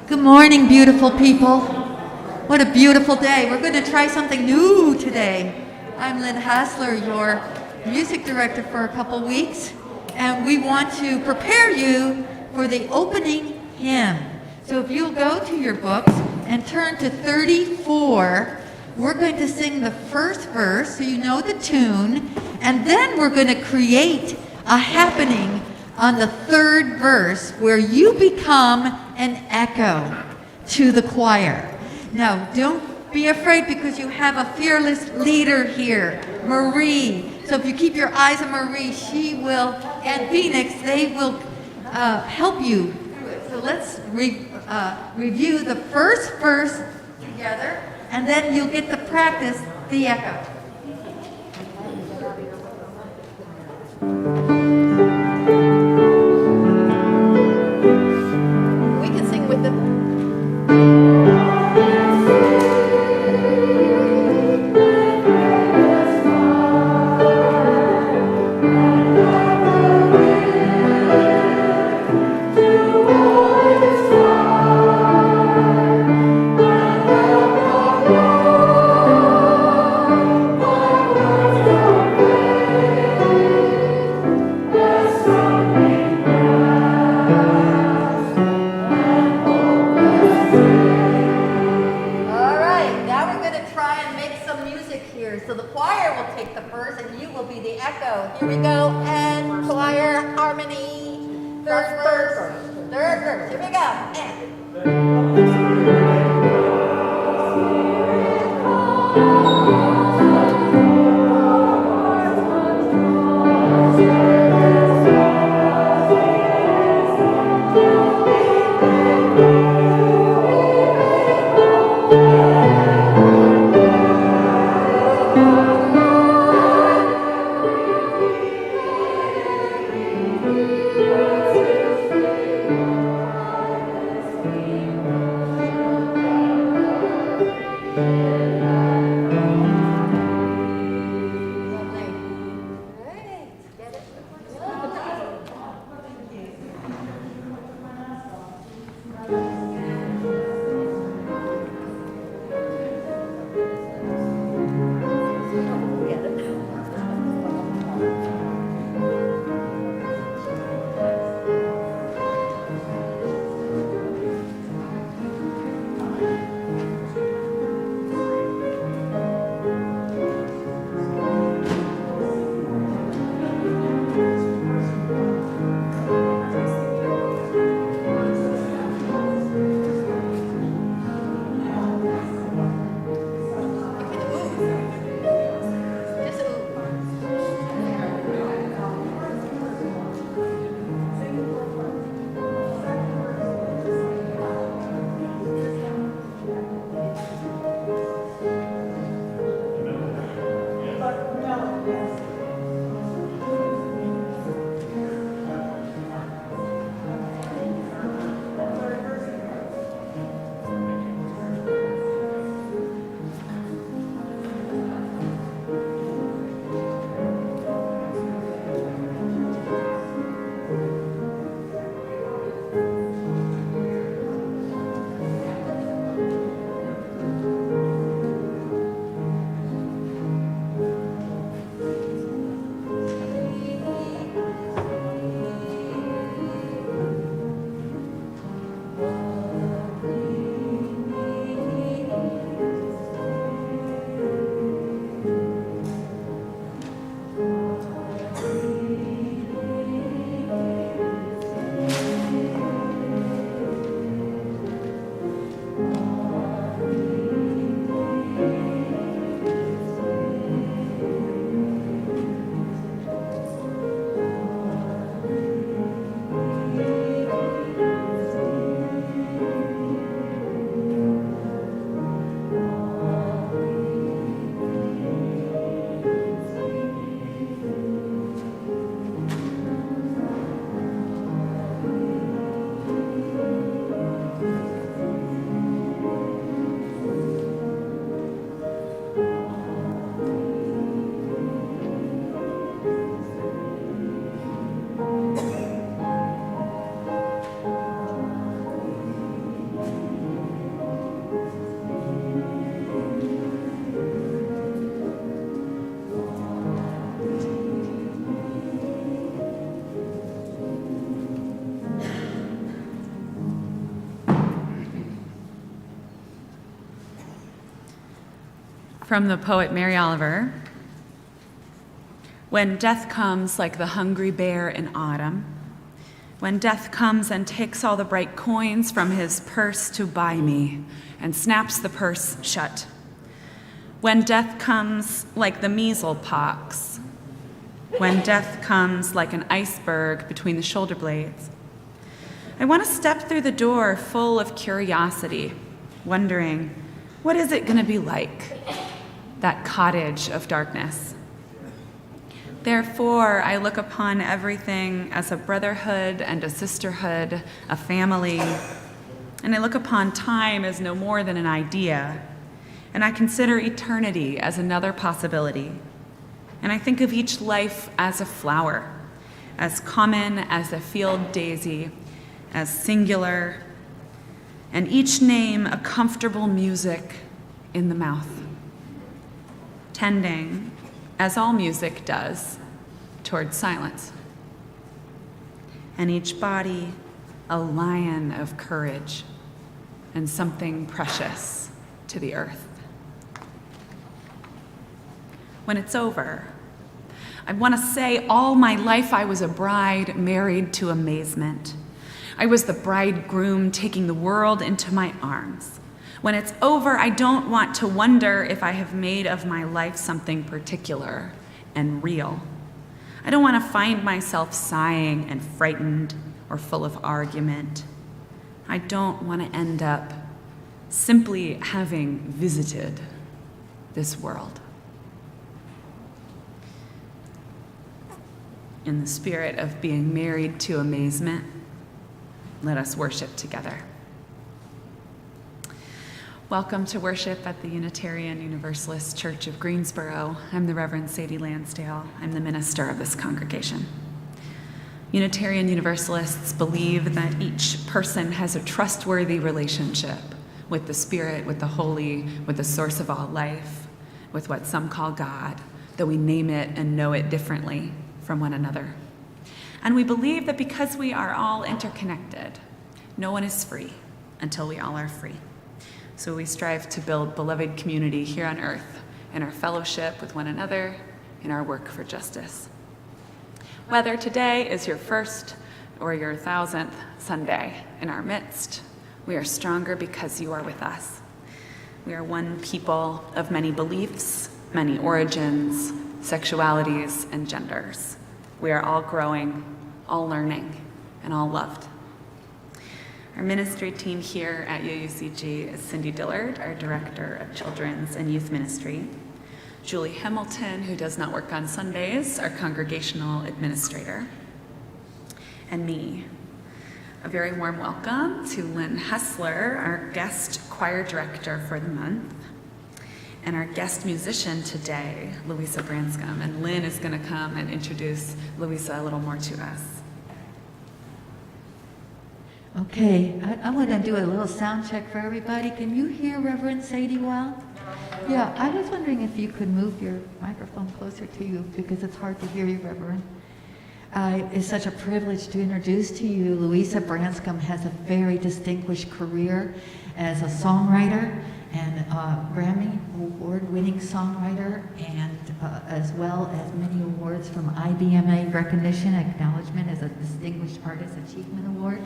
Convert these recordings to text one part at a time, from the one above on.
Good morning, beautiful people. What a beautiful day. We're going to try something new today. I'm Lynn Hassler, your music director for a couple weeks, and we want to prepare you for the opening hymn. So if you'll go to your books and turn to 34, we're going to sing the first verse so you know the tune, and then we're going to create a happening on the third verse where you become an echo to the choir. Now, don't be afraid because you have a fearless leader here, Marie. So if you keep your eyes on Marie, she will, and Phoenix, they will help you through it. So let's review the first verse together, and then you'll get to practice the echo. So the choir will take the first and you will be the echo. Here we go, and choir harmony. Third verse. Here we go, and. From the poet Mary Oliver, when death comes like the hungry bear in autumn, when death comes and takes all the bright coins from his purse to buy me and snaps the purse shut, when death comes like the measles pox, when death comes like an iceberg between the shoulder blades, I want to step through the door full of curiosity, wondering, what is it going to be like? That cottage of darkness. Therefore, I look upon everything as a brotherhood and a sisterhood, a family, and I look upon time as no more than an idea, and I consider eternity as another possibility, and I think of each life as a flower, as common as a field daisy, as singular, and each name a comfortable music in the mouth, tending, as all music does, towards silence. And each body a lion of courage and something precious to the earth. When it's over, I want to say all my life I was a bride married to amazement. I was the bridegroom taking the world into my arms. When it's over, I don't want to wonder if I have made of my life something particular and real. I don't want to find myself sighing and frightened or full of argument. I don't want to end up simply having visited this world. In the spirit of being married to amazement, let us worship together. Welcome to worship at the Unitarian Universalist Church of Greensboro. I'm the Reverend Sadie Lansdale. I'm the minister of this congregation. Unitarian Universalists believe that each person has a trustworthy relationship with the Spirit, with the Holy, with the source of all life, with what some call God, though we name it and know it differently from one another. And we believe that because we are all interconnected, no one is free until we all are free. So we strive to build beloved community here on earth in our fellowship with one another, in our work for justice. Whether today is your first or your 1000th Sunday in our midst, we are stronger because you are with us. We are one people of many beliefs, many origins, sexualities, and genders. We are all growing, all learning, and all loved. Our ministry team here at UUCG is Cindy Dillard, our Director of Children's and Youth Ministry, Julie Hamilton, who does not work on Sundays, our Congregational Administrator, and me. A very warm welcome to Lynn Hessler, our Guest Choir Director for the month, and our guest musician today, Louisa Branscombe. And Lynn is going to come and introduce Louisa a little more to us. Okay, I want to do a little sound check for everybody. Can you hear Reverend Sadie well? Yeah, I was wondering if you could move your microphone closer to you because it's hard to hear you, Reverend. It's such a privilege to introduce to you Louisa Branscombe has a very distinguished career as a songwriter and Grammy award-winning songwriter, and as well as many awards from IBMA recognition, acknowledgement as a Distinguished Artist Achievement Award.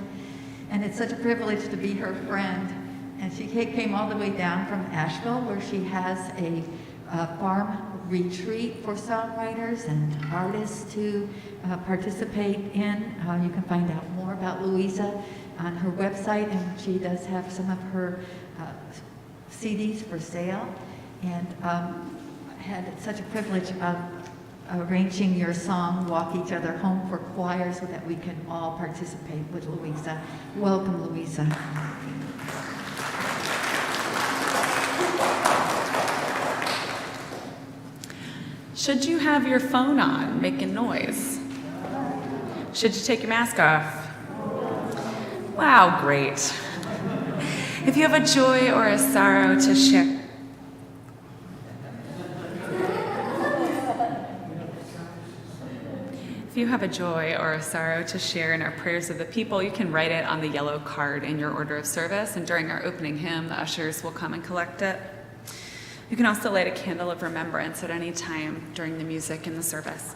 And it's such a privilege to be her friend. And she came all the way down from Asheville, where she has a farm retreat for songwriters and artists to participate in. You can find out more about Louisa on her website, and she does have some of her CDs for sale. And had such a privilege of arranging your song, Walk Each Other Home, for choir so that we can all participate with Louisa. Welcome, Louisa. Should you have your phone on, making noise? Should you take your mask off? Wow, great. If you have a joy or a sorrow to share, if you have a joy or a sorrow to share in our prayers of the people, you can write it on the yellow card in your order of service, and during our opening hymn, the ushers will come and collect it. You can also light a candle of remembrance at any time during the music in the service.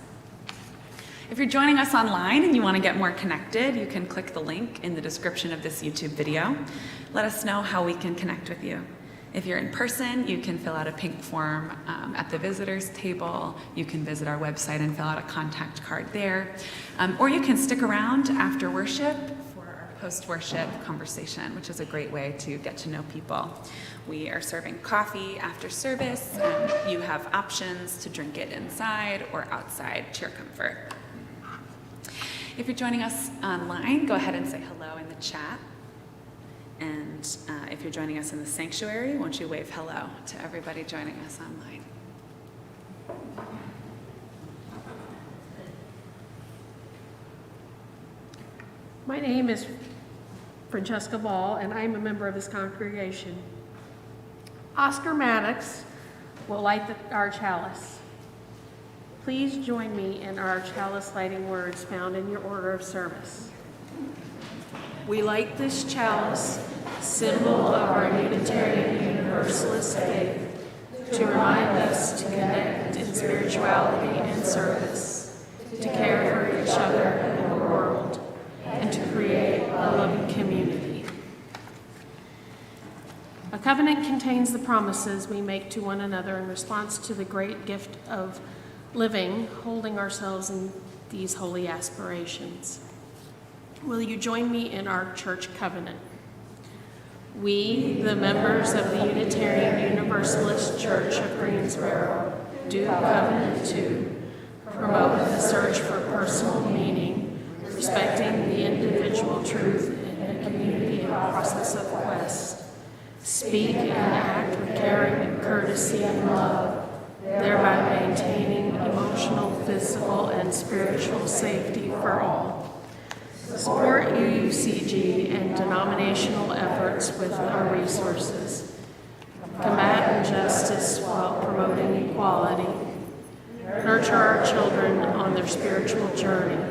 If you're joining us online and you want to get more connected, you can click the link in the description of this YouTube video. Let us know how we can connect with you. If you're in person, you can fill out a pink form at the visitors table. You can visit our website and fill out a contact card there. Or you can stick around after worship for our post-worship conversation, which is a great way to get to know people. We are serving coffee after service. You have options to drink it inside or outside to your comfort. If you're joining us online, go ahead and say hello in the chat. And if you're joining us in the sanctuary, won't you wave hello to everybody joining us online? My name is Francesca Ball, and I'm a member of this congregation. Oscar Maddox will light our chalice. Please join me in our chalice lighting words found in your order of service. We light this chalice, symbol of our Unitarian Universalist faith, to remind us to connect in spirituality and service, to care for each other and the world, and to create a loving community. A covenant contains the promises we make to one another in response to the great gift of living, holding ourselves in these holy aspirations. Will you join me in our church covenant? We, the members of the Unitarian Universalist Church of Greensboro, do covenant to promote the search for personal meaning, respecting the individual truth in a community in process of quest, speak and act with caring, courtesy, and love, thereby maintaining emotional, physical, and spiritual safety for all. Support UUCG and denominational efforts with our resources. Combat injustice while promoting equality. Nurture our children on their spiritual journey.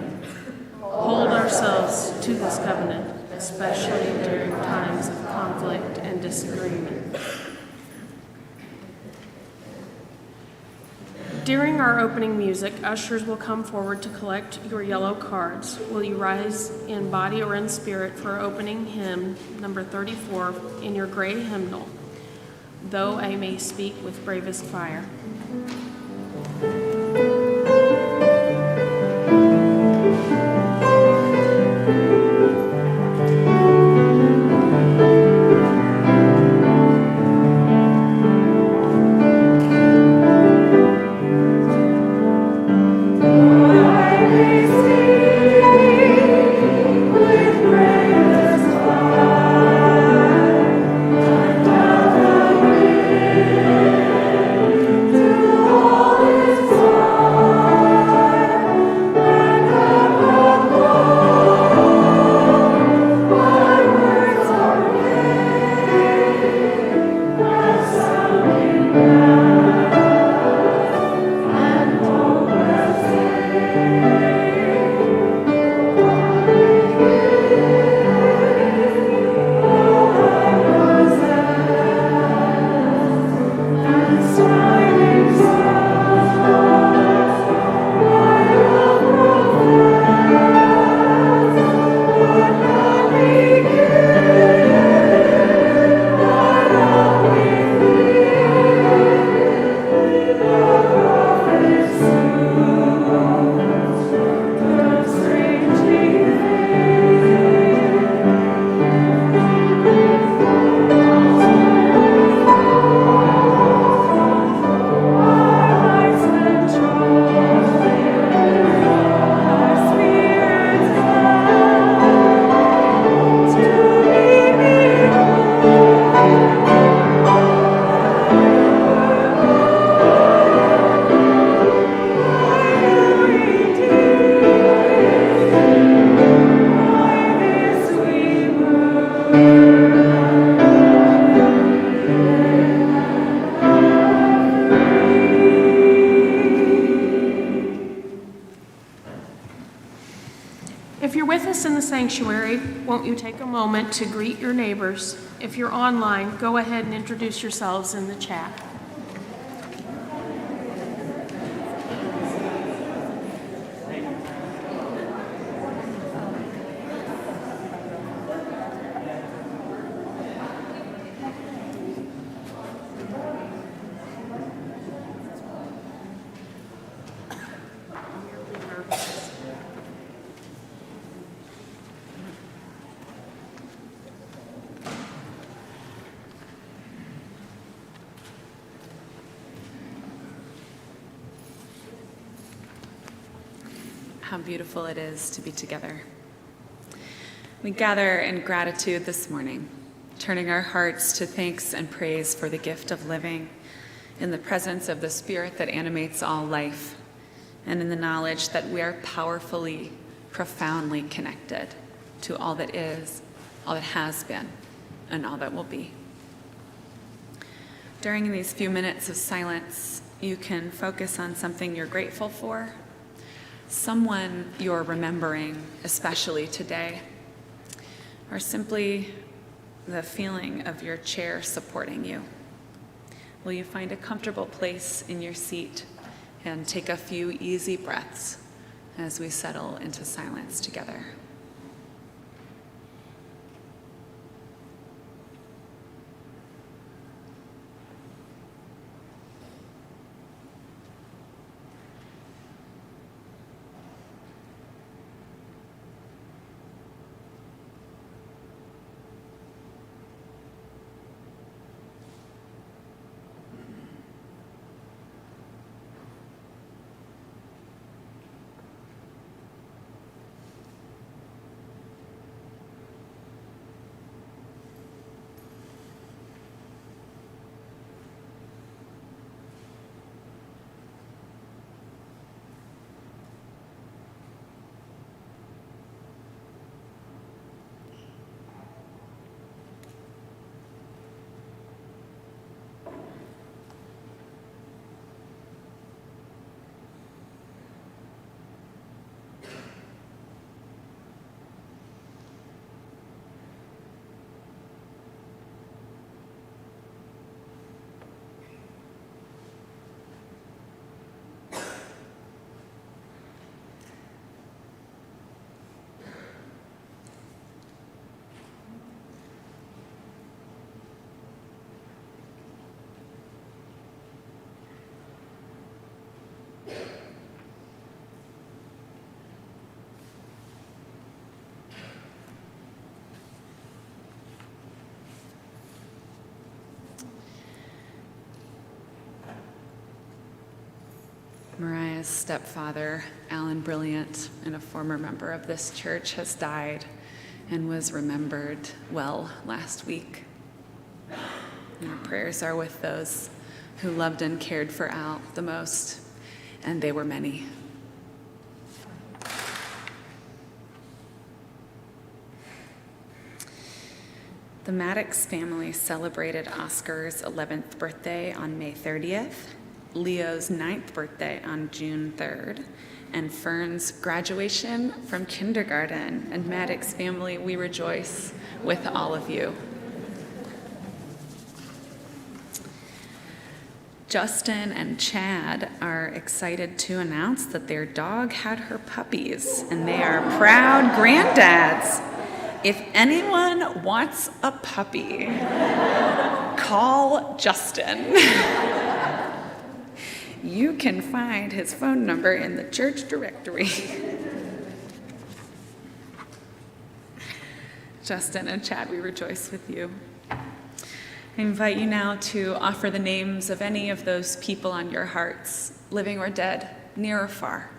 Hold ourselves to this covenant, especially during times of conflict and disagreement. During our opening music, ushers will come forward to collect your yellow cards. Will you rise in body or in spirit for opening hymn number 34 in your gray hymnal, Though I May Speak with Bravest Fire? If you're with us in the sanctuary, won't you take a moment to greet your neighbors? If you're online, go ahead and introduce yourselves in the chat. how beautiful it is to be together. We gather in gratitude this morning, turning our hearts to thanks and praise for the gift of living in the presence of the Spirit that animates all life, and in the knowledge that we are powerfully, profoundly connected to all that is, all that has been, and all that will be. During these few minutes of silence, you can focus on something you're grateful for, someone you're remembering, especially today, or simply the feeling of your chair supporting you. Will you find a comfortable place in your seat and take a few easy breaths as we settle into silence together? Mariah's stepfather, Alan Brilliant, and a former member of this church, has died and was remembered well last week. And our prayers are with those who loved and cared for Al the most, and they were many. The Maddox family celebrated Oscar's 11th birthday on May 30th, Leo's 9th birthday on June 3rd, and Fern's graduation from kindergarten. And Maddox family, we rejoice with all of you. Justin and Chad are excited to announce that their dog had her puppies, and they are proud granddads. If anyone wants a puppy, call Justin. You can find his phone number in the church directory. Justin and Chad, we rejoice with you. I invite you now to offer the names of any of those people on your hearts, living or dead, near or far,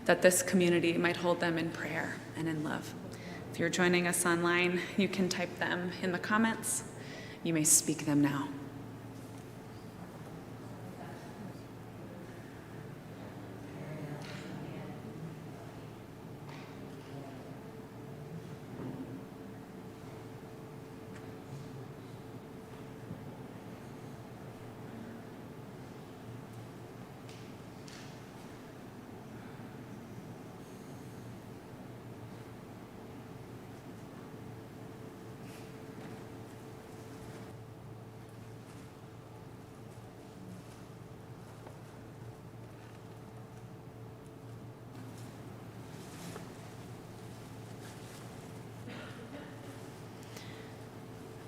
that this community might hold them in prayer and in love. If you're joining us online, you can type them in the comments. You may speak them now.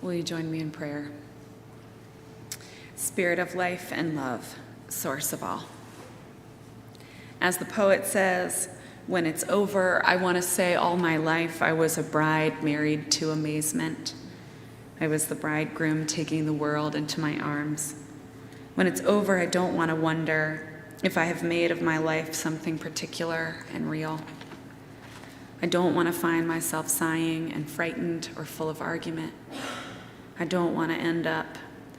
Will you join me in prayer? Spirit of life and love, source of all. As the poet says, when it's over, I want to say all my life I was a bride married to amazement. I was the bridegroom taking the world into my arms. When it's over, I don't want to wonder if I have made of my life something particular and real. I don't want to find myself sighing and frightened or full of argument. I don't want to end up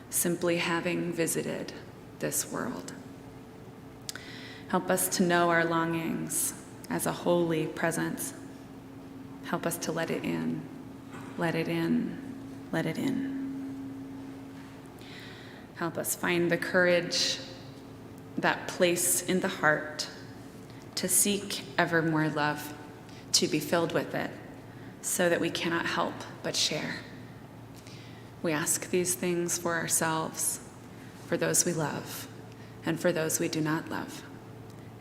simply having visited this world. Help us to know our longings as a holy presence. Help us to let it in, let it in, let it in. Help us find the courage, that place in the heart, to seek ever more love, to be filled with it, so that we cannot help but share. We ask these things for ourselves, for those we love, and for those we do not love.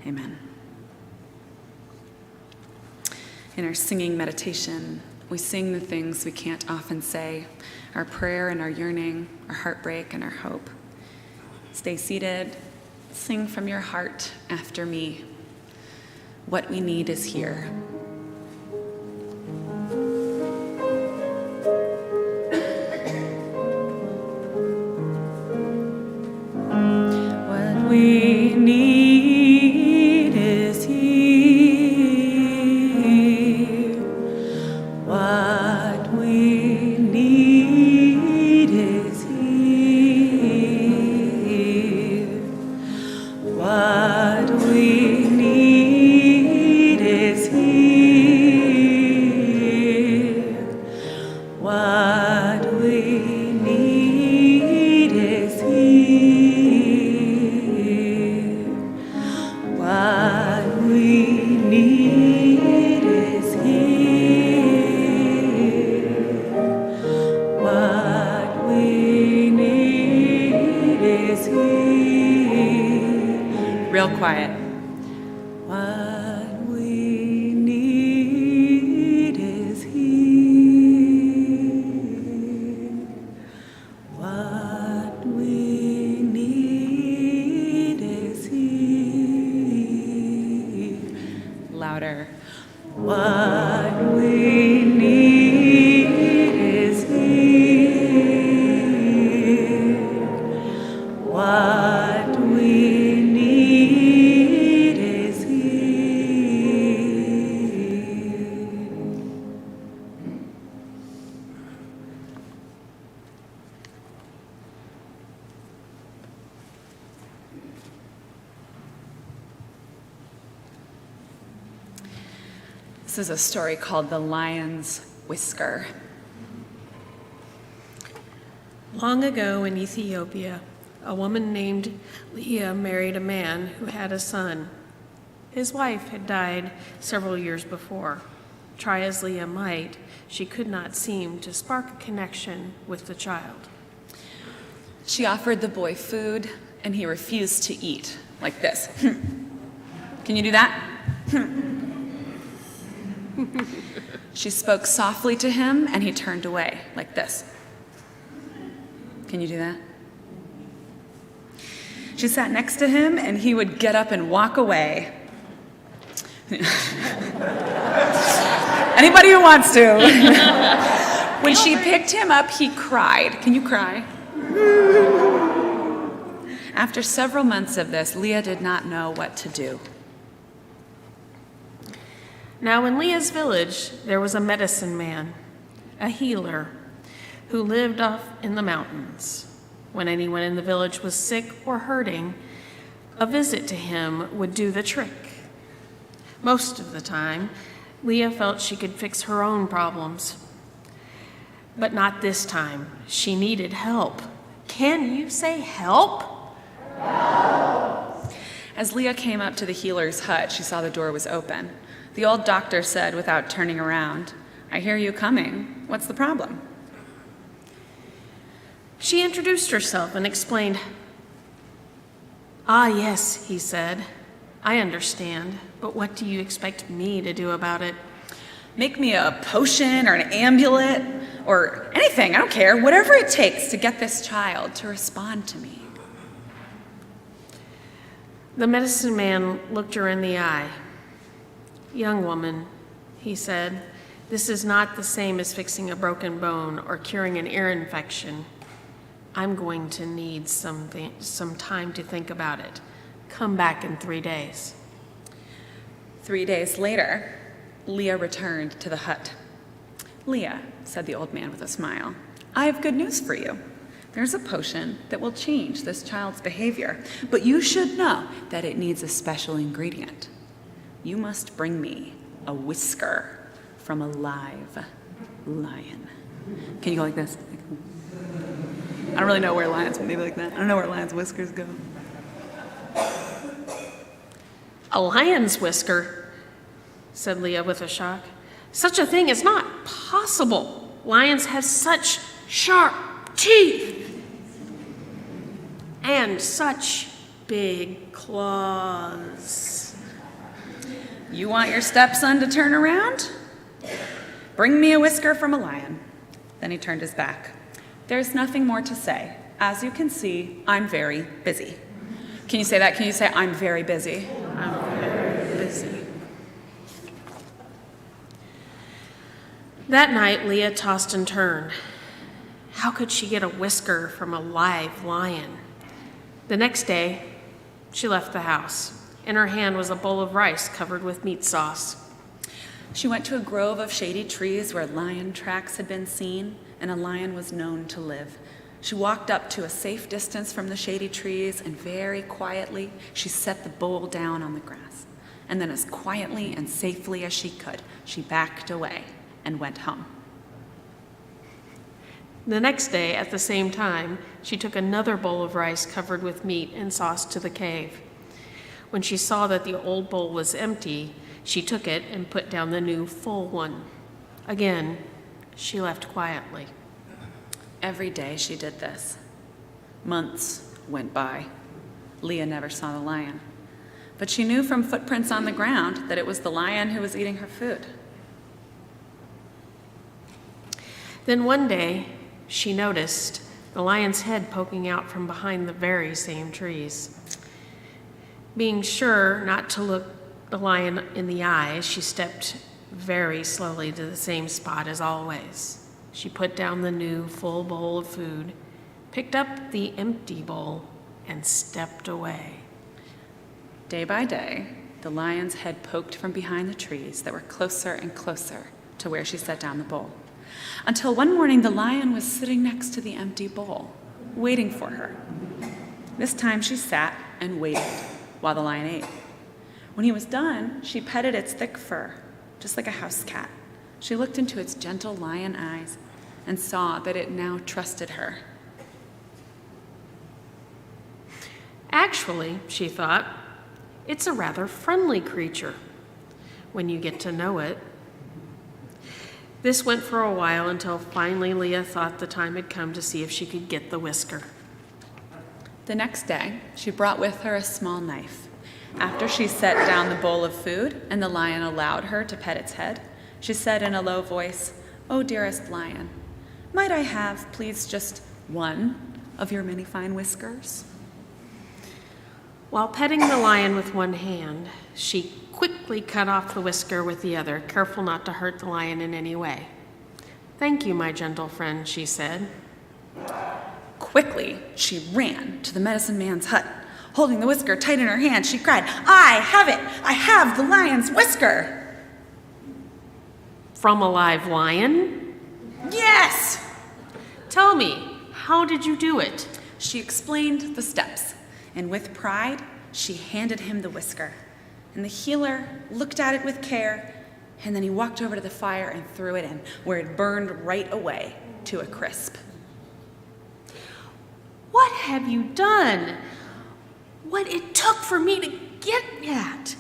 Amen. In our singing meditation, we sing the things we can't often say, our prayer and our yearning, our heartbreak and our hope. Stay seated, sing from your heart after me. What we need is here. What we need is here. What we need is here. What we need is here. What we need is here. What we need is here. What we need is here. Real quiet. What we need is here. What we need is here. Louder. What we need is here. What we need is here. This is a story called The Lion's Whisker. Long ago in Ethiopia, a woman named Leah married a man who had a son. His wife had died several years before. Try as Leah might, she could not seem to spark a connection with the child. She offered the boy food, and he refused to eat, like this. Can you do that? She spoke softly to him, and he turned away, like this. Can you do that? She sat next to him, and he would get up and walk away. Anybody who wants to. When she picked him up, he cried. Can you cry? After several months of this, Leah did not know what to do. Now in Leah's village, there was a medicine man, a healer, who lived off in the mountains. When anyone in the village was sick or hurting, a visit to him would do the trick. Most of the time, Leah felt she could fix her own problems. But not this time. She needed help. Can you say help? As Leah came up to the healer's hut, she saw the door was open. The old doctor said without turning around, "I hear you coming. What's the problem?" She introduced herself and explained. "Ah, yes," he said. "I understand, but what do you expect me to do about it?" Make me a potion or an amulet or anything, I don't care, whatever it takes to get this child to respond to me. The medicine man looked her in the eye. "Young woman," he said, "this is not the same as fixing a broken bone or curing an ear infection. I'm going to need some time to think about it. Come back in 3 days." 3 days later, Leah returned to the hut. "Leah," said the old man with a smile, "I have good news for you. There's a potion that will change this child's behavior, but you should know that it needs a special ingredient. You must bring me a whisker from a live lion." Can you go like this? I don't really know where lions, maybe like that. I don't know where lions' whiskers go. "A lion's whisker," said Leah with a shock. "Such a thing is not possible. Lions have such sharp teeth and such big claws." You want your stepson to turn around? Bring me a whisker from a lion. Then he turned his back. There's nothing more to say. As you can see, I'm very busy. Can you say that? Can you say, I'm very busy? I'm very busy. That night, Leah tossed and turned. How could she get a whisker from a live lion? The next day, she left the house. In her hand was a bowl of rice covered with meat sauce. She went to a grove of shady trees where lion tracks had been seen, and a lion was known to live. She walked up to a safe distance from the shady trees, and very quietly, she set the bowl down on the grass. And then as quietly and safely as she could, she backed away and went home. The next day, at the same time, she took another bowl of rice covered with meat and sauce to the cave. When she saw that the old bowl was empty, she took it and put down the new full one. Again, she left quietly. Every day she did this. Months went by. Leah never saw the lion, but she knew from footprints on the ground that it was the lion who was eating her food. Then one day, she noticed the lion's head poking out from behind the very same trees. Being sure not to look the lion in the eyes, she stepped very slowly to the same spot as always. She put down the new full bowl of food, picked up the empty bowl, and stepped away. Day by day, the lion's head poked from behind the trees that were closer and closer to where she set down the bowl, until one morning the lion was sitting next to the empty bowl, waiting for her. This time she sat and waited while the lion ate. When he was done, she petted its thick fur, just like a house cat. She looked into its gentle lion eyes and saw that it now trusted her. Actually, she thought, it's a rather friendly creature when you get to know it. This went for a while until finally Leah thought the time had come to see if she could get the whisker. The next day, she brought with her a small knife. After she set down the bowl of food and the lion allowed her to pet its head, she said in a low voice, "Oh, dearest lion, might I have, please, just one of your many fine whiskers?" While petting the lion with one hand, she quickly cut off the whisker with the other, careful not to hurt the lion in any way. "Thank you, my gentle friend," she said. Quickly, she ran to the medicine man's hut. Holding the whisker tight in her hand, she cried, "I have it! I have the lion's whisker!" "From a live lion?" "Yes!" "Tell me, how did you do it?" She explained the steps, and with pride, she handed him the whisker. And the healer looked at it with care, and then he walked over to the fire and threw it in, where it burned right away to a crisp. "What have you done? What it took for me to get that."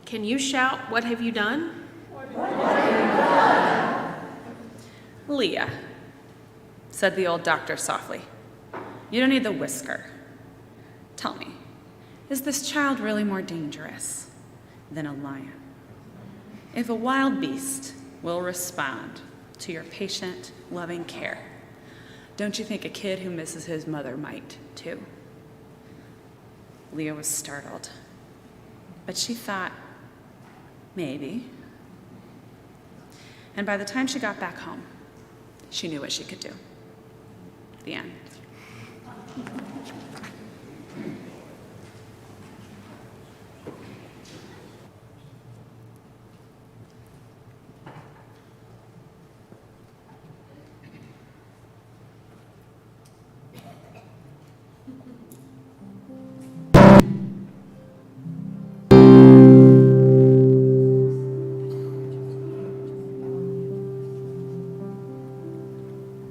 Can you shout, "What have you done"? "Leah," said the old doctor softly, "you don't need the whisker. Tell me, is this child really more dangerous than a lion? If a wild beast will respond to your patient, loving care, don't you think a kid who misses his mother might, too?" Leah was startled, but she thought, maybe. And by the time she got back home, she knew what she could do. The end.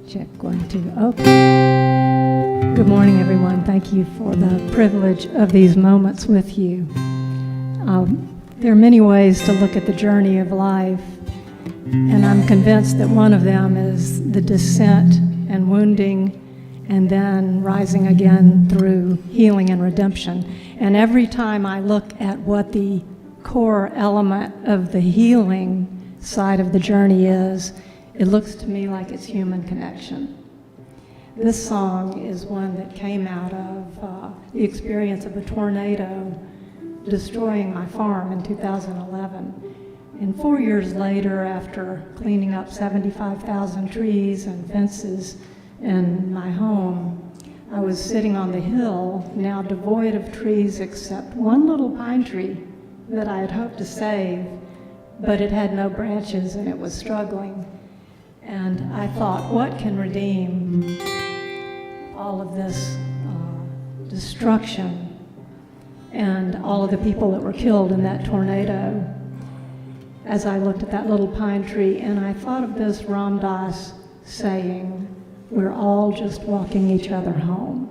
Check 1, 2. Okay. Good morning, everyone. Thank you for the privilege of these moments with you. There are many ways to look at the journey of life, and I'm convinced that one of them is the descent and wounding and then rising again through healing and redemption. And every time I look at what the core element of the healing side of the journey is, it looks to me like it's human connection. This song is one that came out of the experience of a tornado destroying my farm in 2011. And 4 years later, after cleaning up 75,000 trees and fences in my home, I was sitting on the hill, now devoid of trees except one little pine tree that I had hoped to save, but it had no branches and it was struggling. And I thought, what can redeem all of this destruction and all of the people that were killed in that tornado? As I looked at that little pine tree, and I thought of this Ram Dass saying, we're all just walking each other home.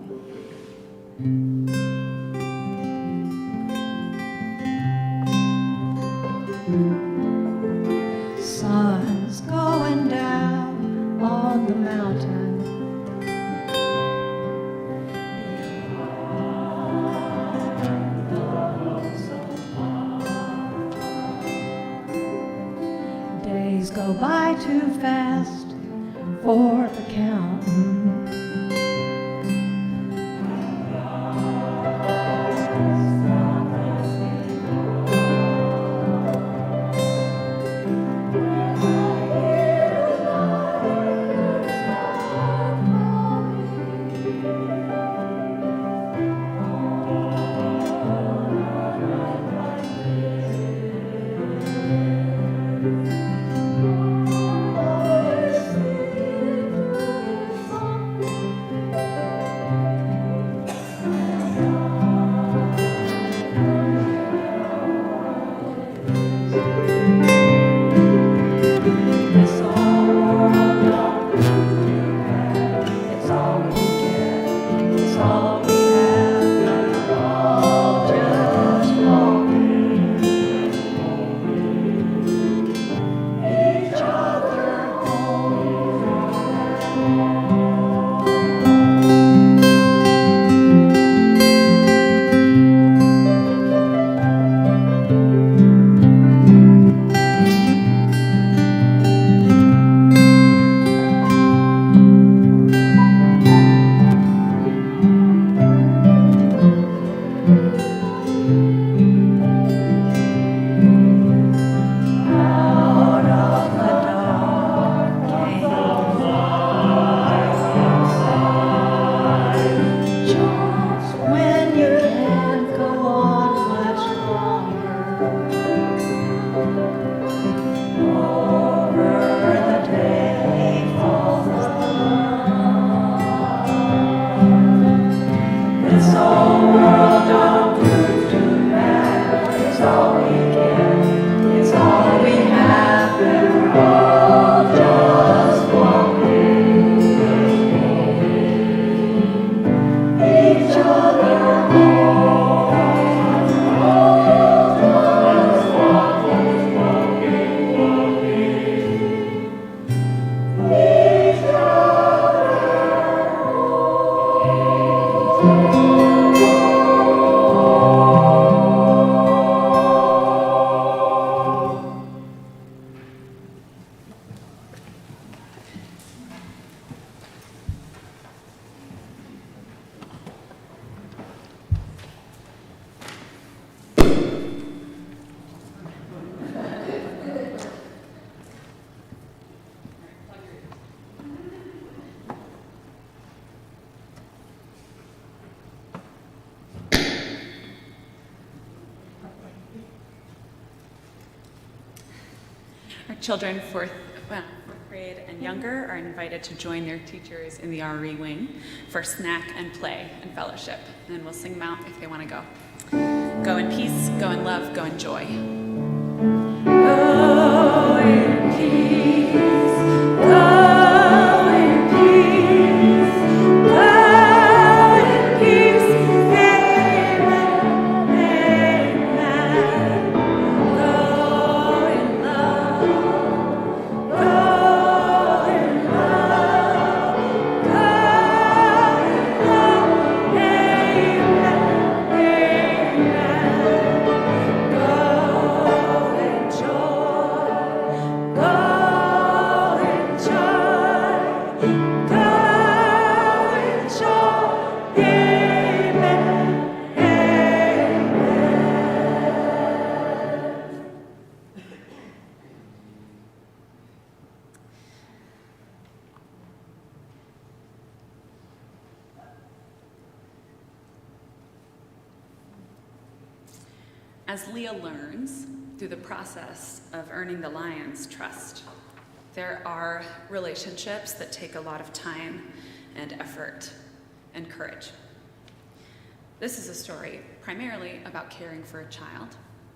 Sun's going down on the mountain. Days go by too fast for the counting. Our children fourth grade and younger are invited to join their teachers in the RE wing for snack and play and fellowship. And then we'll sing them out if they want to go. Go in peace, go in love, go in joy. Go in peace, go in peace. As Leah learns through the process of earning the lion's trust, there are relationships that take a lot of time and effort and courage. This is a story primarily about caring for a child.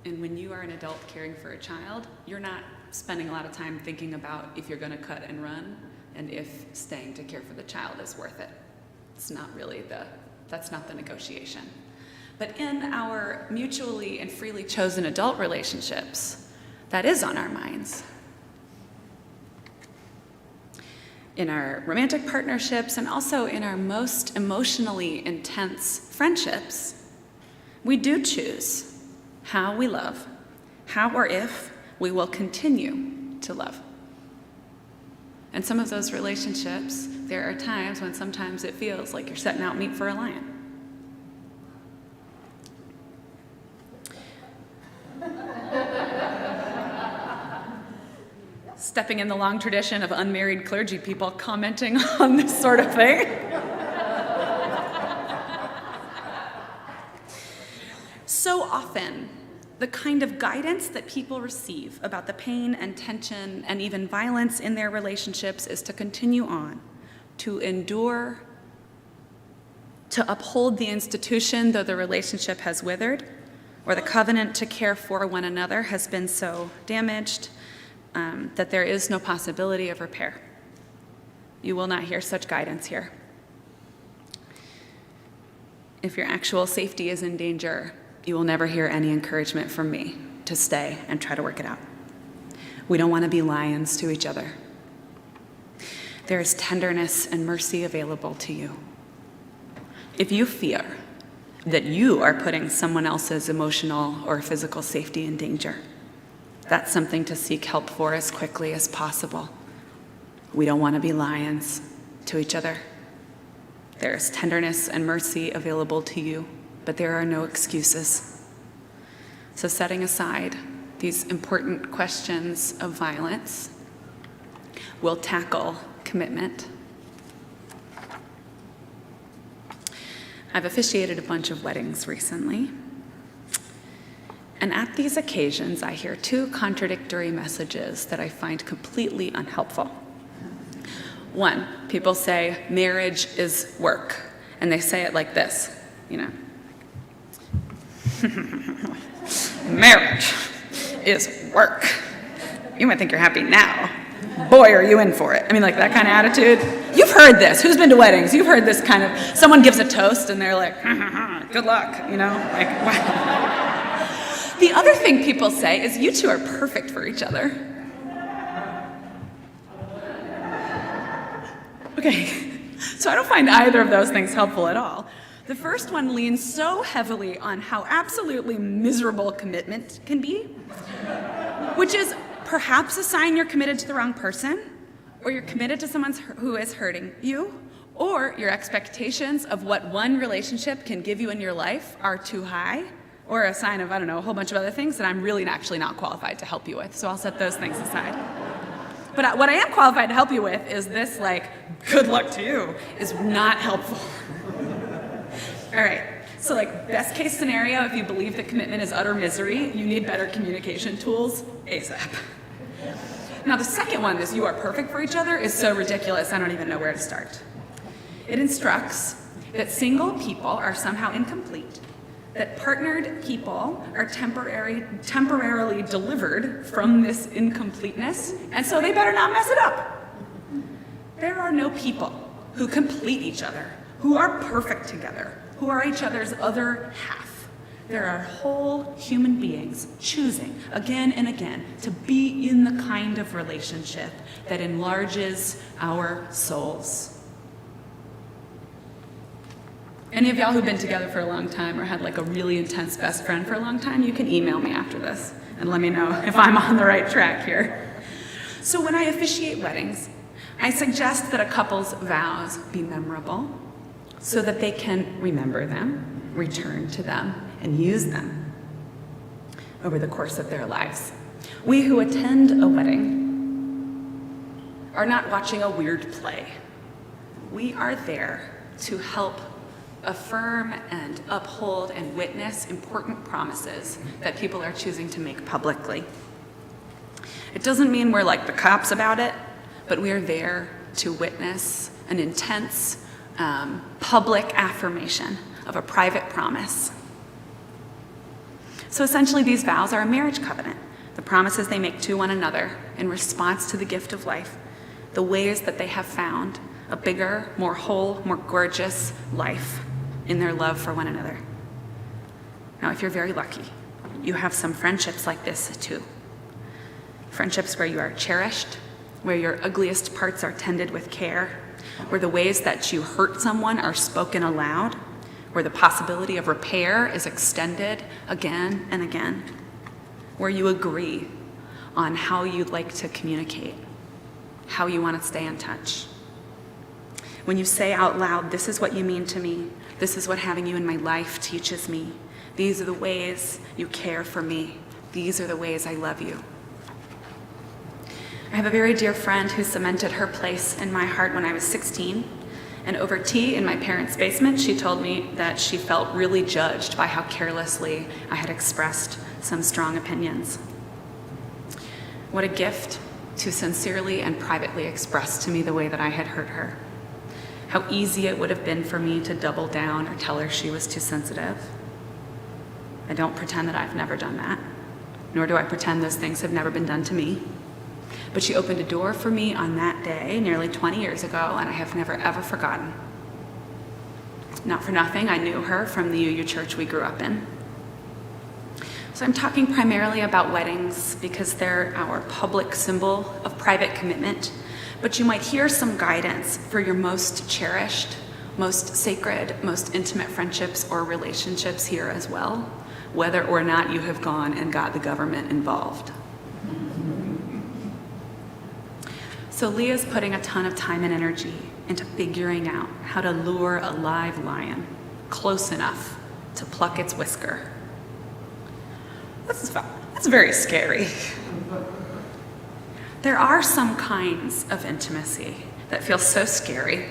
And when you are an adult caring for a child, you're not spending a lot of time thinking about if you're going to cut and run and if staying to care for the child is worth it. It's not really that's not the negotiation. But in our mutually and freely chosen adult relationships, that is on our minds. In our romantic partnerships and also in our most emotionally intense friendships, we do choose how we love, how or if we will continue to love. And some of those relationships, there are times when sometimes it feels like you're setting out meat for a lion. Stepping in the long tradition of unmarried clergy people commenting on this sort of thing. So often, the kind of guidance that people receive about the pain and tension and even violence in their relationships is to continue on, to endure, to uphold the institution though the relationship has withered, or the covenant to care for one another has been so damaged that there is no possibility of repair. You will not hear such guidance here. If your actual safety is in danger, you will never hear any encouragement from me to stay and try to work it out. We don't want to be lions to each other. There is tenderness and mercy available to you. If you fear that you are putting someone else's emotional or physical safety in danger, that's something to seek help for as quickly as possible. We don't want to be lions to each other. There is tenderness and mercy available to you, but there are no excuses. So setting aside these important questions of violence, we'll tackle commitment. I've officiated a bunch of weddings recently. And at these occasions, I hear two contradictory messages that I find completely unhelpful. One, people say marriage is work, and they say it like this, marriage is work. You might think you're happy now. Boy, are you in for it. Like that kind of attitude. You've heard this. Who's been to weddings? You've heard this kind of, someone gives a toast and they're like, good luck, wow. The other thing people say is, you two are perfect for each other. Okay, so I don't find either of those things helpful at all. The first one leans so heavily on how absolutely miserable commitment can be, which is perhaps a sign you're committed to the wrong person, or you're committed to someone who is hurting you, or your expectations of what one relationship can give you in your life are too high, or a sign of, a whole bunch of other things that I'm really actually not qualified to help you with. So I'll set those things aside. But what I am qualified to help you with is this, good luck to you, is not helpful. All right, so best case scenario, if you believe that commitment is utter misery, you need better communication tools ASAP. Now the second one, is you are perfect for each other, is so ridiculous, I don't even know where to start. It instructs that single people are somehow incomplete, that partnered people are temporarily delivered from this incompleteness, and so they better not mess it up. There are no people who complete each other, who are perfect together, who are each other's other half. There are whole human beings choosing again and again to be in the kind of relationship that enlarges our souls. Any of y'all who've been together for a long time or had a really intense best friend for a long time, you can email me after this and let me know if I'm on the right track here. So when I officiate weddings, I suggest that a couple's vows be memorable so that they can remember them, return to them, and use them over the course of their lives. We who attend a wedding are not watching a weird play. We are there to help affirm and uphold and witness important promises that people are choosing to make publicly. It doesn't mean we're like the cops about it, but we are there to witness an intense public affirmation of a private promise. So essentially, these vows are a marriage covenant, the promises they make to one another in response to the gift of life, the ways that they have found a bigger, more whole, more gorgeous life in their love for one another. Now, if you're very lucky, you have some friendships like this too. Friendships where you are cherished, where your ugliest parts are tended with care, where the ways that you hurt someone are spoken aloud, where the possibility of repair is extended again and again, where you agree on how you'd like to communicate, how you want to stay in touch. When you say out loud, "This is what you mean to me. This is what having you in my life teaches me. These are the ways you care for me. These are the ways I love you." I have a very dear friend who cemented her place in my heart when I was 16. And over tea in my parents' basement, she told me that she felt really judged by how carelessly I had expressed some strong opinions. What a gift to sincerely and privately express to me the way that I had hurt her. How easy it would have been for me to double down or tell her she was too sensitive. I don't pretend that I've never done that, nor do I pretend those things have never been done to me. But she opened a door for me on that day, nearly 20 years ago, and I have never, ever forgotten. Not for nothing, I knew her from the UU church we grew up in. So I'm talking primarily about weddings because they're our public symbol of private commitment, but you might hear some guidance for your most cherished, most sacred, most intimate friendships or relationships here as well, whether or not you have gone and got the government involved. So Leah's putting a ton of time and energy into figuring out how to lure a live lion close enough to pluck its whisker. That's very scary. There are some kinds of intimacy that feel so scary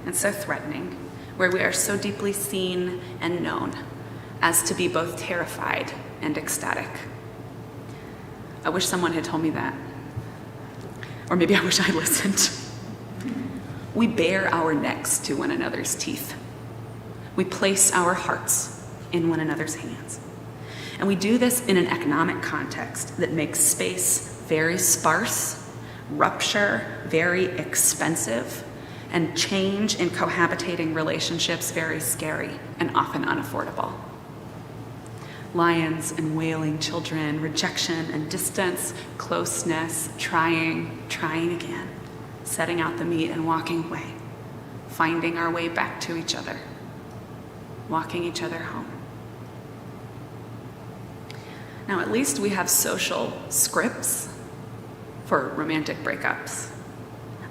and so threatening, where we are so deeply seen and known as to be both terrified and ecstatic. I wish someone had told me that. Or maybe I wish I listened. We bare our necks to one another's teeth. We place our hearts in one another's hands. And we do this in an economic context that makes space very sparse, rupture very expensive, and change in cohabitating relationships very scary and often unaffordable. Lions and wailing children, rejection and distance, closeness, trying again, setting out the meat and walking away, finding our way back to each other, walking each other home. Now, at least we have social scripts for romantic breakups.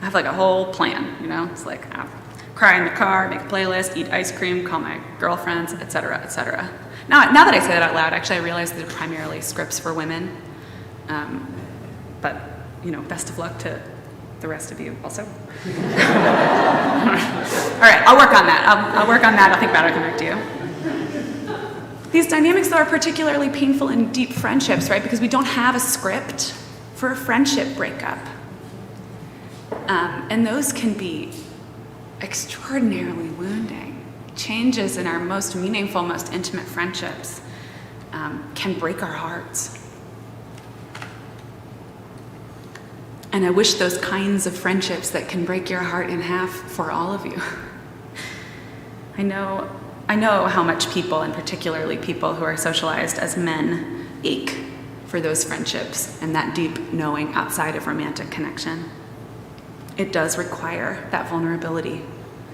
I have like a whole plan, It's like I'll cry in the car, make a playlist, eat ice cream, call my girlfriends, etc., etc. Now that I say that out loud, actually I realize they're primarily scripts for women. But, best of luck to the rest of you also. All right, I'll work on that. I'll work on that. I'll think about it, I'll come back to you. These dynamics, though, are particularly painful in deep friendships, right? Because we don't have a script for a friendship breakup. And those can be extraordinarily wounding. Changes in our most meaningful, most intimate friendships can break our hearts. And I wish those kinds of friendships that can break your heart in half for all of you. I know how much people, and particularly people who are socialized as men, ache for those friendships and that deep knowing outside of romantic connection. It does require that vulnerability,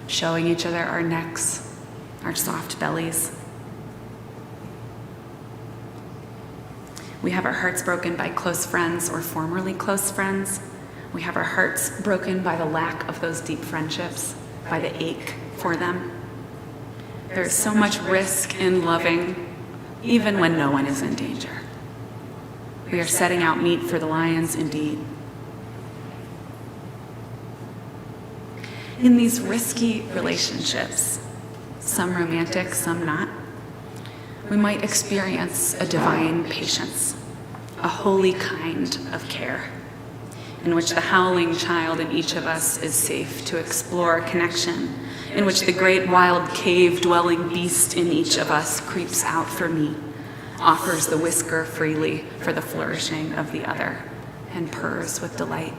showing each other our necks, our soft bellies. We have our hearts broken by close friends or formerly close friends. We have our hearts broken by the lack of those deep friendships, by the ache for them. There's so much risk in loving, even when no one is in danger. We are setting out meat for the lions indeed. In these risky relationships, some romantic, some not, we might experience a divine patience, a holy kind of care, in which the howling child in each of us is safe to explore connection, in which the great wild cave-dwelling beast in each of us creeps out for me, offers the whisker freely for the flourishing of the other, and purrs with delight.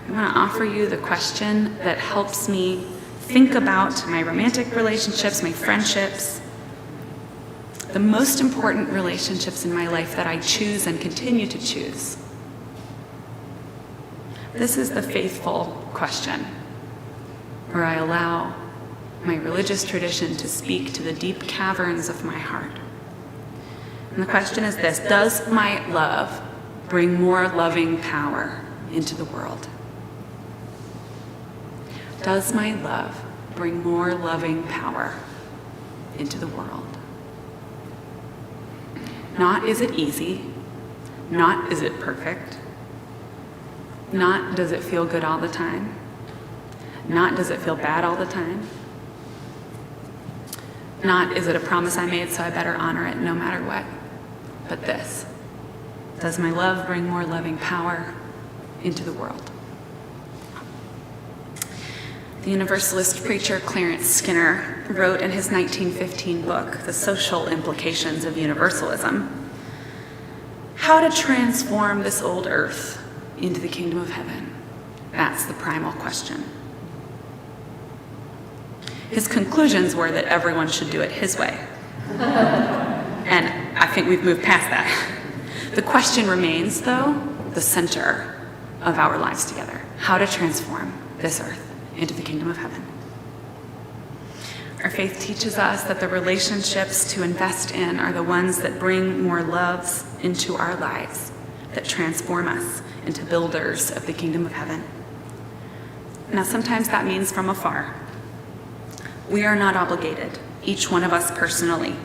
I want to offer you the question that helps me think about my romantic relationships, my friendships, the most important relationships in my life that I choose and continue to choose. This is the faithful question, where I allow my religious tradition to speak to the deep caverns of my heart. And the question is this: does my love bring more loving power into the world? Does my love bring more loving power into the world? Not is it easy, not is it perfect, not does it feel good all the time, not does it feel bad all the time, not is it a promise I made so I better honor it no matter what, but this: does my love bring more loving power into the world? The Universalist preacher Clarence Skinner wrote in his 1915 book, The Social Implications of Universalism, how to transform this old earth into the kingdom of heaven. That's the primal question. His conclusions were that everyone should do it his way. And I think we've moved past that. The question remains, though, the center of our lives together: how to transform this earth into the kingdom of heaven. Our faith teaches us that the relationships to invest in are the ones that bring more loves into our lives, that transform us into builders of the kingdom of heaven. Now, sometimes that means from afar. We are not obligated, each one of us personally,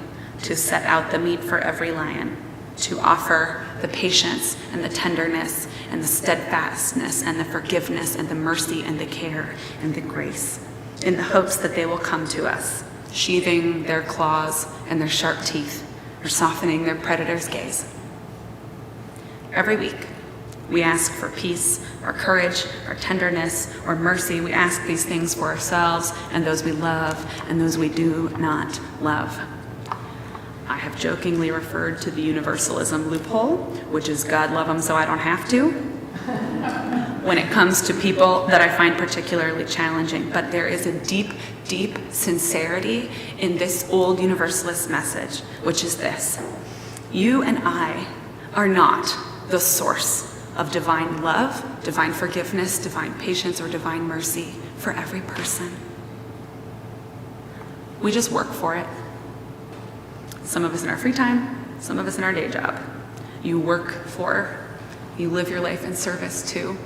to set out the meat for every lion, to offer the patience and the tenderness and the steadfastness and the forgiveness and the mercy and the care and the grace, in the hopes that they will come to us, sheathing their claws and their sharp teeth, or softening their predator's gaze. Every week, we ask for peace, or courage, or tenderness, or mercy. We ask these things for ourselves and those we love and those we do not love. I have jokingly referred to the universalism loophole, which is God love them so I don't have to, when it comes to people that I find particularly challenging. But there is a deep, deep sincerity in this old universalist message, which is this: you and I are not the source of divine love, divine forgiveness, divine patience, or divine mercy for every person. We just work for it. Some of us in our free time, some of us in our day job. You work for, you live your life in service to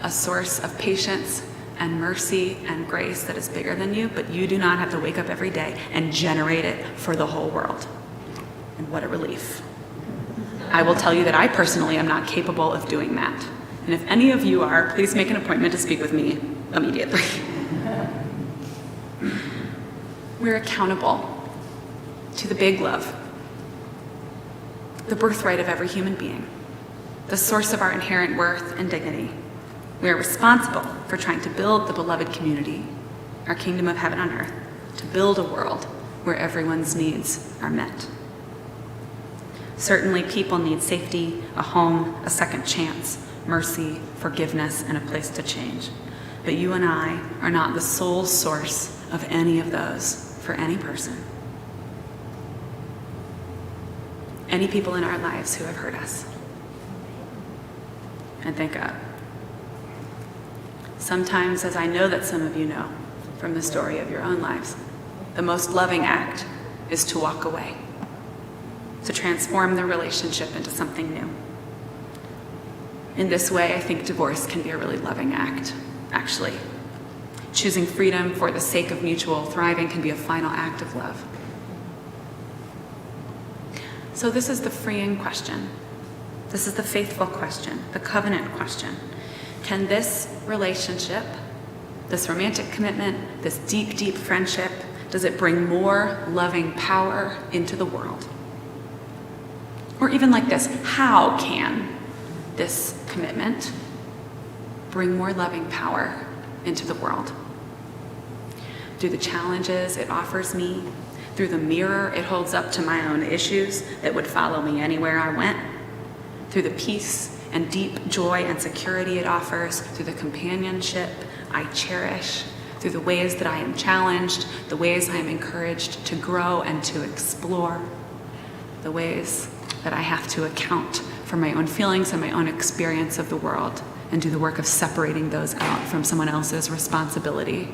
a source of patience and mercy and grace that is bigger than you, but you do not have to wake up every day and generate it for the whole world. And what a relief. I will tell you that I personally am not capable of doing that. And if any of you are, please make an appointment to speak with me immediately. We're accountable to the big love, the birthright of every human being, the source of our inherent worth and dignity. We are responsible for trying to build the beloved community, our kingdom of heaven on earth, to build a world where everyone's needs are met. Certainly, people need safety, a home, a second chance, mercy, forgiveness, and a place to change. But you and I are not the sole source of any of those for any person. Any people in our lives who have hurt us. And thank God. Sometimes, as I know that some of you know from the story of your own lives, the most loving act is to walk away, to transform the relationship into something new. In this way, I think divorce can be a really loving act, actually. Choosing freedom for the sake of mutual thriving can be a final act of love. So this is the freeing question. This is the faithful question, the covenant question. Can this relationship this romantic commitment, this deep, deep friendship, does it bring more loving power into the world? Or even like this, how can this commitment bring more loving power into the world? Through the challenges it offers me, through the mirror it holds up to my own issues that would follow me anywhere I went, through the peace and deep joy and security it offers, through the companionship I cherish, through the ways that I am challenged, the ways I am encouraged to grow and to explore, the ways that I have to account for my own feelings and my own experience of the world and do the work of separating those out from someone else's responsibility.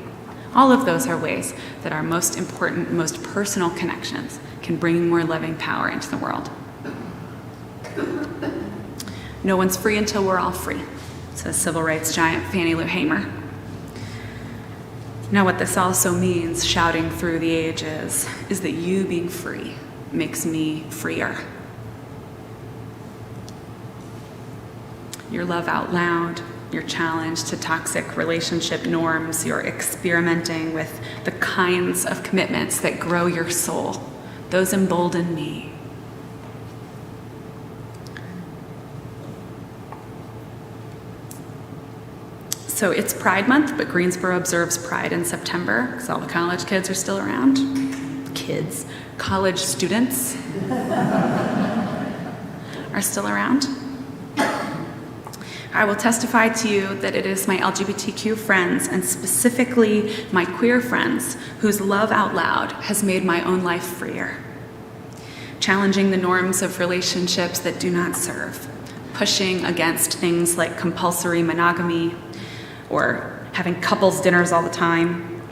All of those are ways that our most important, most personal connections can bring more loving power into the world. No one's free until we're all free, says civil rights giant Fannie Lou Hamer. Now, what this also means, shouting through the ages, is that you being free makes me freer. Your love out loud, your challenge to toxic relationship norms, your experimenting with the kinds of commitments that grow your soul, those embolden me. So it's Pride Month, but Greensboro observes Pride in September because all the college kids are still around. Kids, college students are still around. I will testify to you that it is my LGBTQ friends, and specifically my queer friends, whose love out loud has made my own life freer. Challenging the norms of relationships that do not serve, pushing against things like compulsory monogamy, or having couples dinners all the time,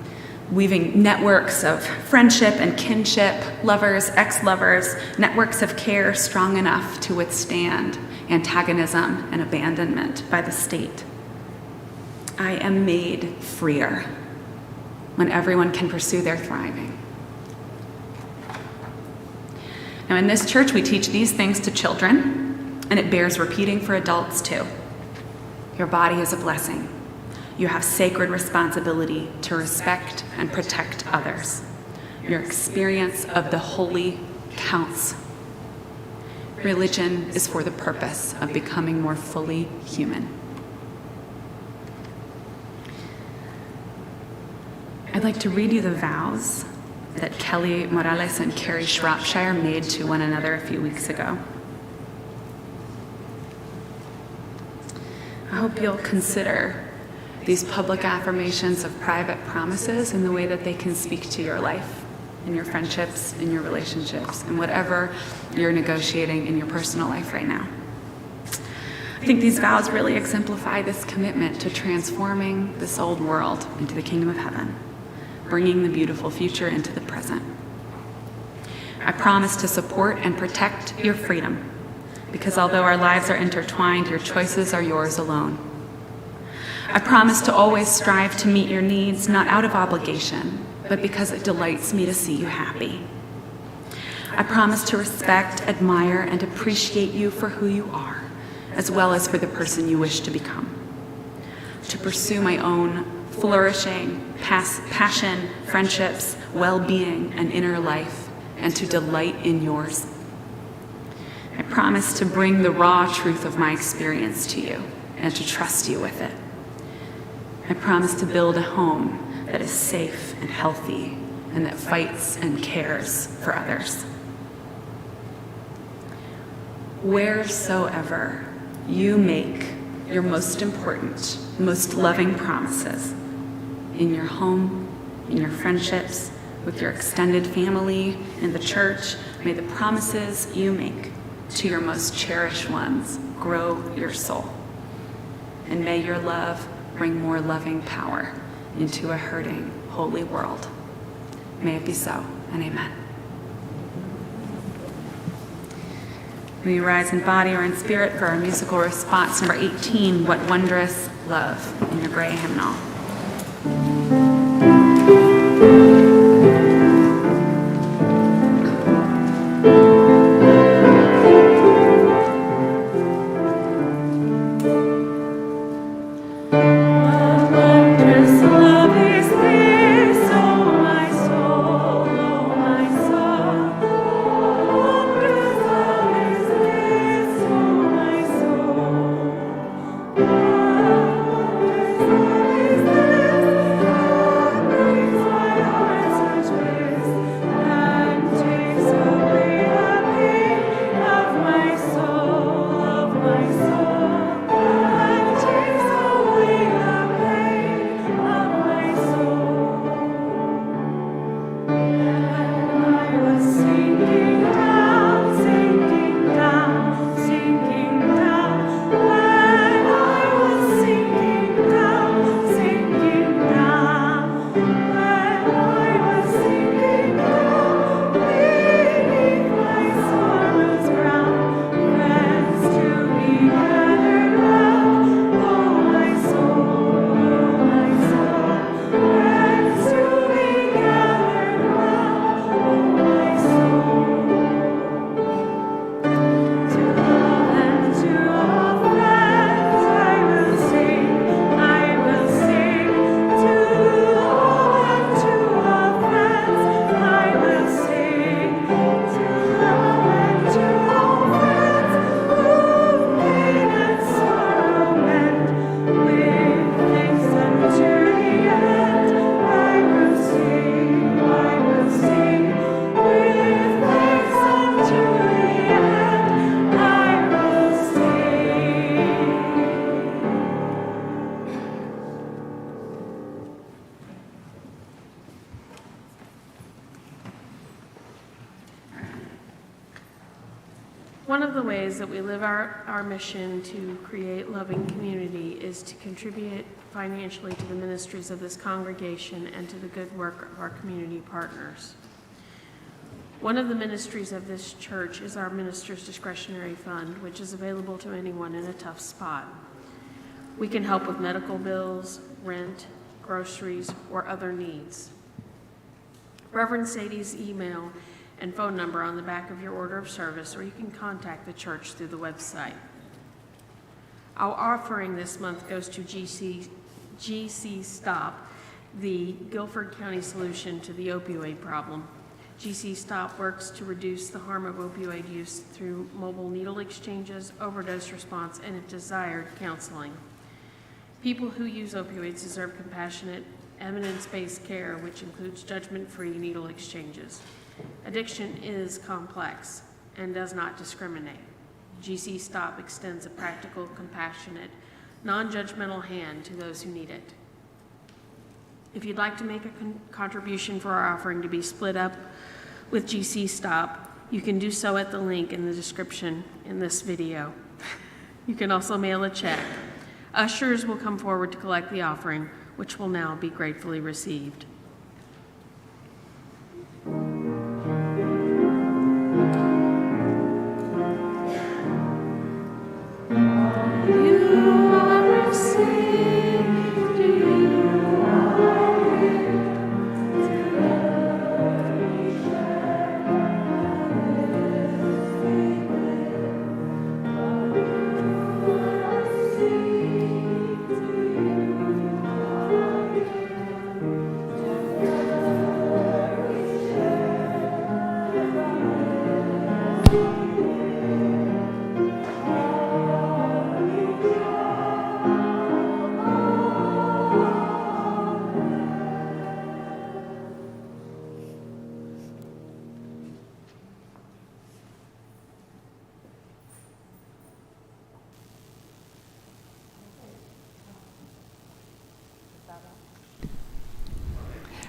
weaving networks of friendship and kinship, lovers, ex-lovers, networks of care strong enough to withstand antagonism and abandonment by the state. I am made freer when everyone can pursue their thriving. Now, in this church, we teach these things to children, and it bears repeating for adults too. Your body is a blessing. You have sacred responsibility to respect and protect others. Your experience of the holy counts. Religion is for the purpose of becoming more fully human. I'd like to read you the vows that Kelly Morales and Carrie Shropshire made to one another a few weeks ago. I hope you'll consider these public affirmations of private promises in the way that they can speak to your life, in your friendships, in your relationships, and whatever you're negotiating in your personal life right now. I think these vows really exemplify this commitment to transforming this old world into the kingdom of heaven, bringing the beautiful future into the present. I promise to support and protect your freedom, because although our lives are intertwined, your choices are yours alone. I promise to always strive to meet your needs, not out of obligation, but because it delights me to see you happy. I promise to respect, admire, and appreciate you for who you are, as well as for the person you wish to become. To pursue my own flourishing, passion, friendships, well-being, and inner life, and to delight in yours. I promise to bring the raw truth of my experience to you and to trust you with it. I promise to build a home that is safe and healthy and that fights and cares for others. Wheresoever you make your most important, most loving promises, in your home, in your friendships, with your extended family, in the church, may the promises you make to your most cherished ones grow your soul. And may your love bring more loving power into a hurting, holy world. May it be so, and amen. May you rise in body or in spirit for our musical response, number 18, What Wondrous Love, in your gray hymnal. Wondrous love. One of the ways that we live our mission to create loving community is to contribute financially to the ministries of this congregation and to the good work of our community partners. One of the ministries of this church is our Minister's Discretionary Fund, which is available to anyone in a tough spot. We can help with medical bills, rent, groceries, or other needs. Reverend Sadie's email and phone number on the back of your order of service, or you can contact the church through the website. Our offering this month goes to GC Stop, the Guilford County solution to the opioid problem. GC Stop works to reduce the harm of opioid use through mobile needle exchanges, overdose response, and desired counseling. People who use opioids deserve compassionate, evidence-based care, which includes judgment-free needle exchanges. Addiction is complex and does not discriminate. GC Stop extends a practical, compassionate, non-judgmental hand to those who need it. If you'd like to make a contribution for our offering to be split up with GC Stop, you can do so at the link in the description in this video. You can also mail a check. Ushers will come forward to collect the offering, which will now be gratefully received.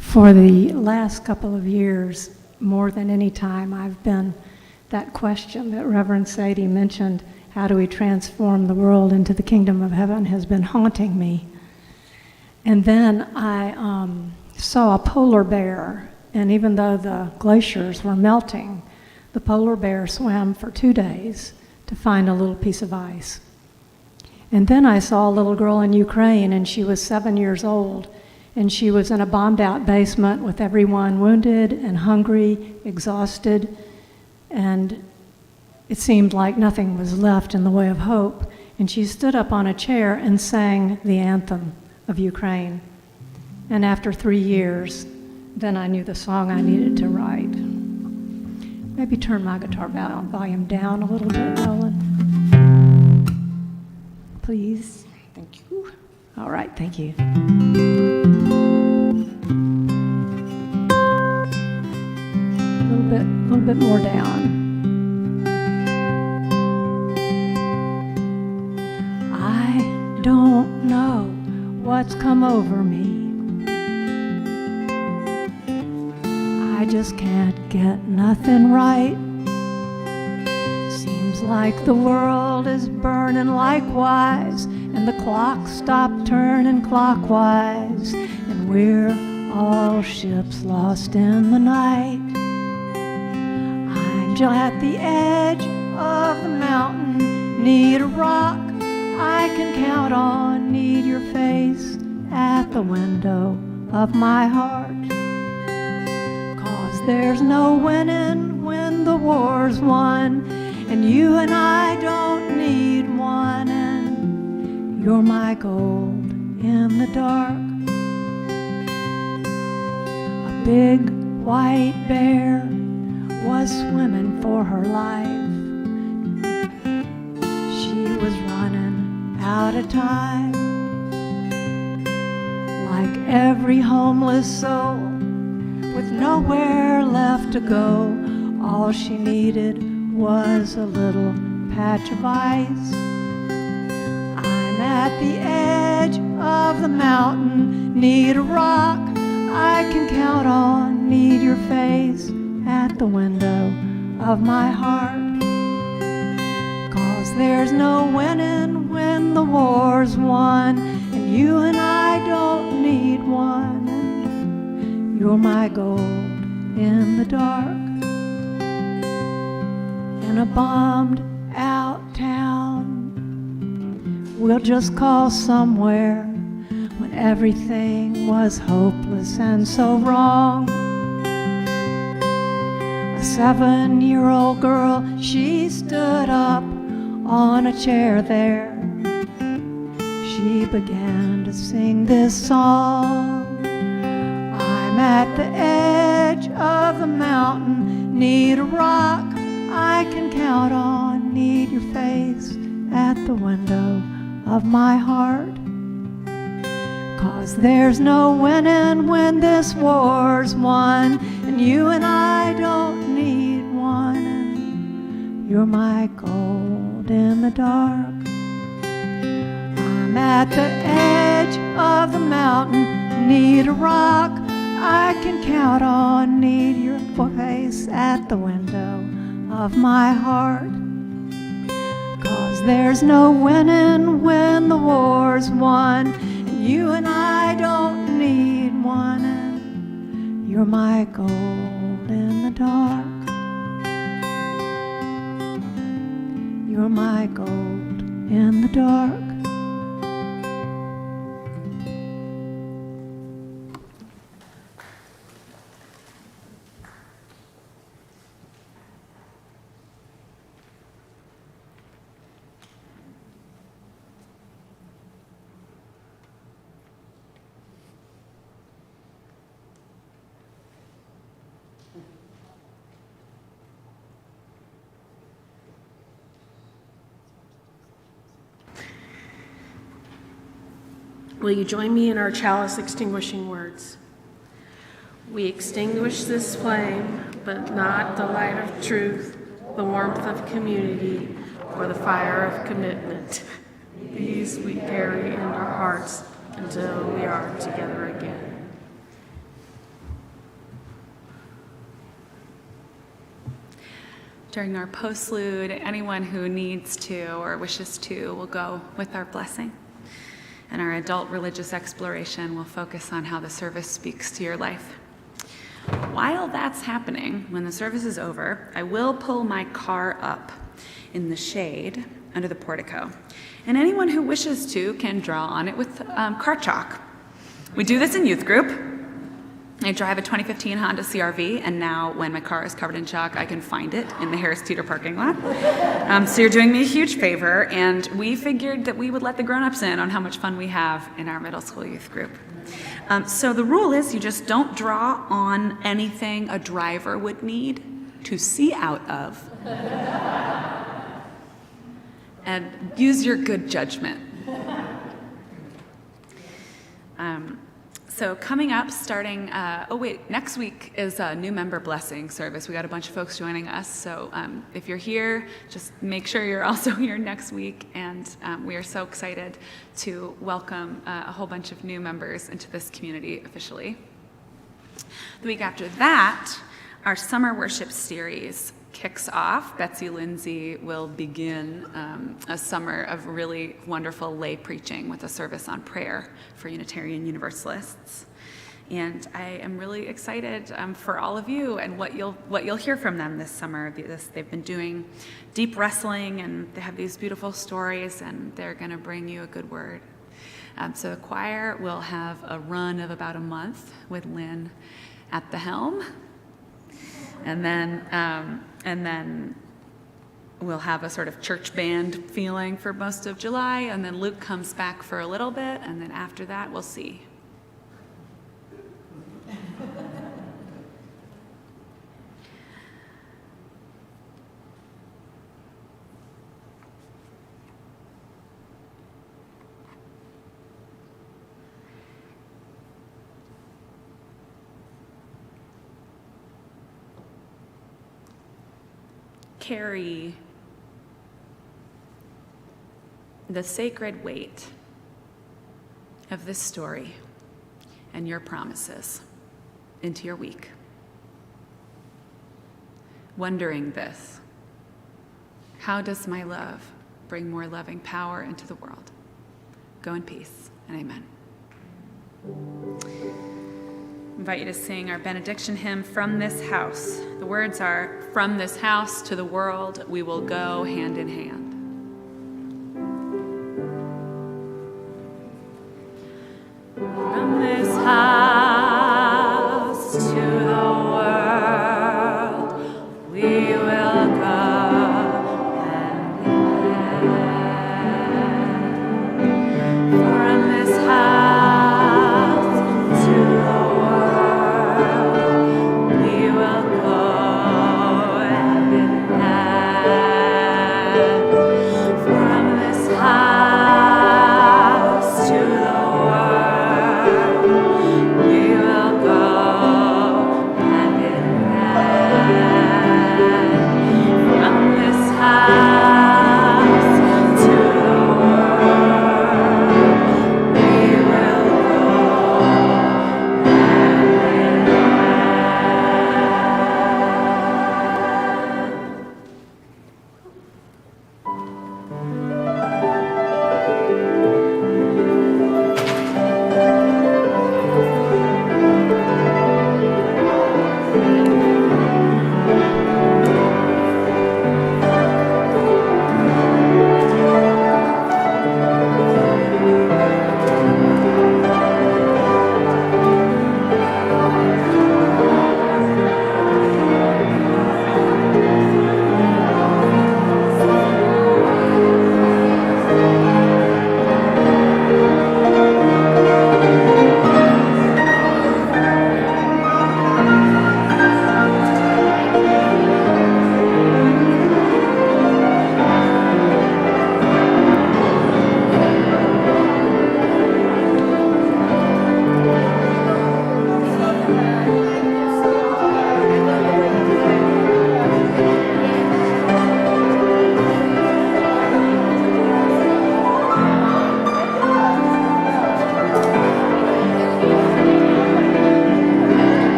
For the last couple of years, more than any time, I've been that question that Reverend Sadie mentioned, how do we transform the world into the kingdom of heaven, has been haunting me. And then I saw a polar bear, and even though the glaciers were melting, the polar bear swam for 2 days to find a little piece of ice. And then I saw a little girl in Ukraine, and she was 7 years old, and she was in a bombed-out basement with everyone wounded and hungry, exhausted, and it seemed like nothing was left in the way of hope. And she stood up on a chair and sang the anthem of Ukraine. And after 3 years, then I knew the song I needed to write. Maybe turn my guitar volume down a little bit, Nolan. Please. Thank you. All right, thank you. A little bit more down. I don't know what's come over me. I just can't get nothing right. Seems like the world is burning likewise, and the clock stopped turning clockwise, and we're all ships lost in the night. I'm just at the edge of the mountain, need a rock I can count on, need your face at the window of my heart. 'Cause there's no winning when the war's won, and you and I don't need one, and you're my gold in the dark. A big white bear was swimming for her life. She was running out of time, like every homeless soul with nowhere left to go. All she needed was a little patch of ice. I'm at the edge of the mountain, need a rock I can count on, need your face at the window of my heart. 'cause there's no winning when the war's won, and you and I don't need one. And you're my gold in the dark, in a bombed out town we'll just call somewhere, when everything was hopeless and so wrong. A 7-year-old girl, she stood up on a chair there. She began to sing this song. I'm at the edge of the mountain, need a rock I can count on, need your face at the window of my heart. 'Cause there's no winning when this war's won, and you and I don't need one. And you're my gold in the dark. I'm at the edge of the mountain, need a rock I can count on, need your face at the window of my heart. 'Cause there's no winning when the war's won, and you and I don't need one. And you're my gold in the dark. You're my gold in the dark. Will you join me in our chalice extinguishing words? We extinguish this flame, but not the light of truth, the warmth of community, or the fire of commitment. These we carry in our hearts until we are together again. During our postlude, anyone who needs to or wishes to will go with our blessing. And our adult religious exploration will focus on how the service speaks to your life. While that's happening, when the service is over, I will pull my car up in the shade under the portico. And anyone who wishes to can draw on it with car chalk. We do this in youth group. I drive a 2015 Honda CR-V, and now when my car is covered in chalk, I can find it in the Harris Teeter parking lot. So you're doing me a huge favor, and we figured that we would let the grown-ups in on how much fun we have in our middle school youth group. So the rule is you just don't draw on anything a driver would need to see out of. And use your good judgment. So coming up, starting, next week is a new member blessing service. We got a bunch of folks joining us, so if you're here, just make sure you're also here next week, and we are so excited to welcome a whole bunch of new members into this community officially. The week after that, our summer worship series kicks off. Betsy Lindsay will begin a summer of really wonderful lay preaching with a service on prayer for Unitarian Universalists. And I am really excited for all of you and what you'll hear from them this summer. They've been doing deep wrestling, and they have these beautiful stories, and they're going to bring you a good word. So the choir will have a run of about a month with Lynn at the helm. And then we'll have a sort of church band feeling for most of July, and then Luke comes back for a little bit, and then after that, we'll see. Carry the sacred weight of this story and your promises into your week. Wondering this: how does my love bring more loving power into the world. Go in peace, and amen. I invite you to sing our benediction hymn, From This House. The words are, from this house to the world, we will go hand in hand.